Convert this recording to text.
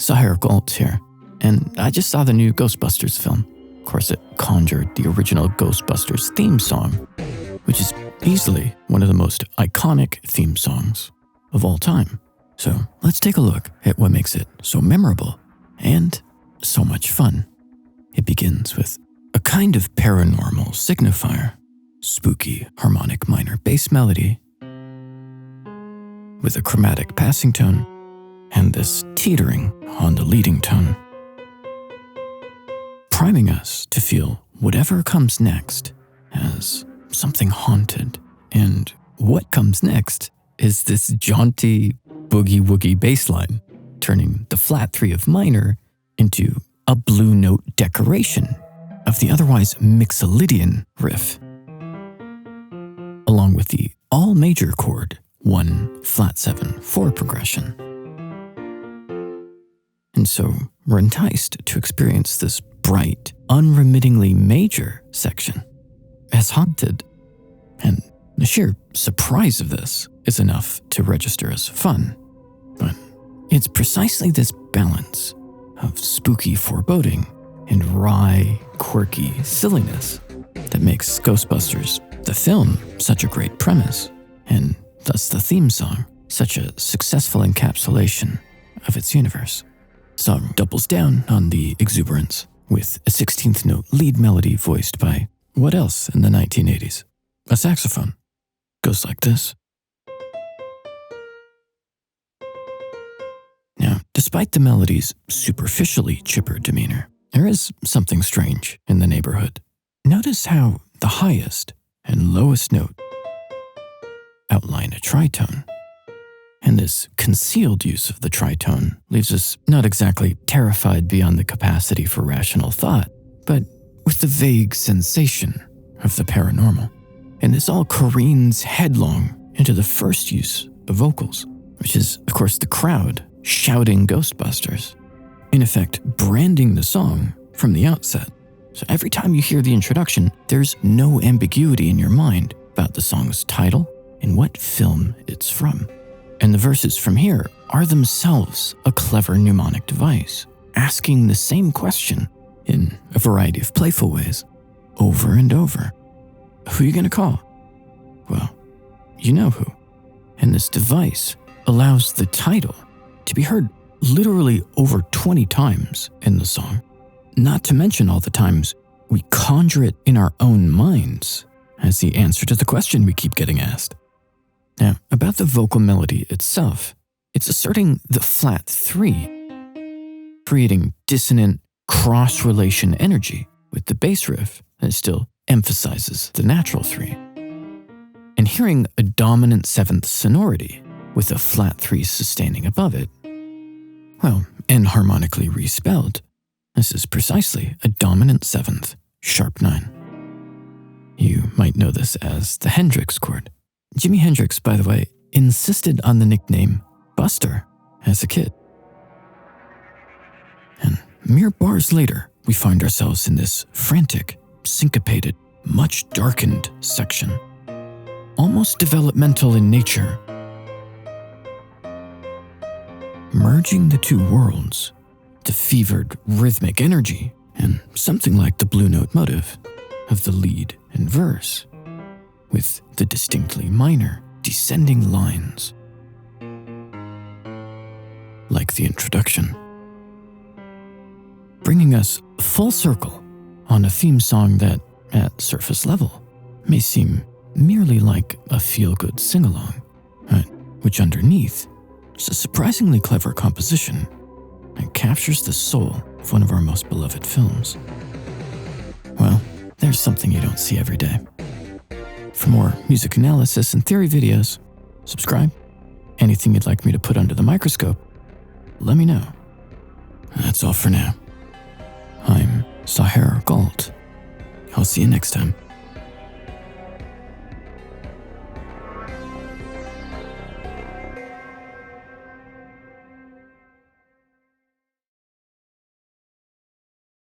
Sahir Galt here, and I just saw the new Ghostbusters film. Of course, it conjured the original Ghostbusters theme song, which is easily one of the most iconic theme songs of all time. So let's take a look at what makes it so memorable and so much fun. It begins with a kind of paranormal signifier, spooky harmonic minor bass melody, with a chromatic passing tone and this teetering on the leading tone, priming us to feel whatever comes next as something haunted. And what comes next is this jaunty boogie-woogie bass line, turning the flat 3 of minor into a blue note decoration of the otherwise mixolydian riff, along with the all-major chord 1 flat 7 4 progression. And so we're enticed to experience this bright, unremittingly major section as haunted. And the sheer surprise of this is enough to register as fun. But it's precisely this balance of spooky foreboding and wry, quirky silliness that makes Ghostbusters, the film, such a great premise, and thus the theme song such a successful encapsulation of its universe. The song doubles down on the exuberance with a 16th note lead melody voiced by what else in the 1980s? A saxophone. Goes like this. Now, despite the melody's superficially chipper demeanor, there is something strange in the neighborhood. Notice how the highest and lowest note outline a tritone. And this concealed use of the tritone leaves us not exactly terrified beyond the capacity for rational thought, but with the vague sensation of the paranormal. And this all careens headlong into the first use of vocals, which is, of course, the crowd shouting Ghostbusters, in effect branding the song from the outset. So every time you hear the introduction, there's no ambiguity in your mind about the song's title and what film it's from. And the verses from here are themselves a clever mnemonic device, asking the same question in a variety of playful ways, over and over. Who are you going to call? Well, you know who. And this device allows the title to be heard literally over 20 times in the song, not to mention all the times we conjure it in our own minds as the answer to the question we keep getting asked. Now, about the vocal melody itself, it's asserting the flat 3, creating dissonant cross-relation energy with the bass riff that still emphasizes the natural 3. And hearing a dominant 7th sonority with a flat 3 sustaining above it, well, enharmonically respelled, this is precisely a dominant 7th, sharp 9. You might know this as the Hendrix chord. Jimi Hendrix, by the way, insisted on the nickname Buster as a kid. And mere bars later, we find ourselves in this frantic, syncopated, much darkened section, almost developmental in nature, merging the two worlds, the fevered rhythmic energy, and something like the blue note motive of the lead and verse, with the distinctly minor, descending lines, like the introduction, bringing us full circle on a theme song that, at surface level, may seem merely like a feel-good sing-along, but which underneath is a surprisingly clever composition that captures the soul of one of our most beloved films. Well, there's something you don't see every day. For more music analysis and theory videos, subscribe. Anything you'd like me to put under the microscope, let me know. That's all for now. I'm Sahir Galt. I'll see you next time.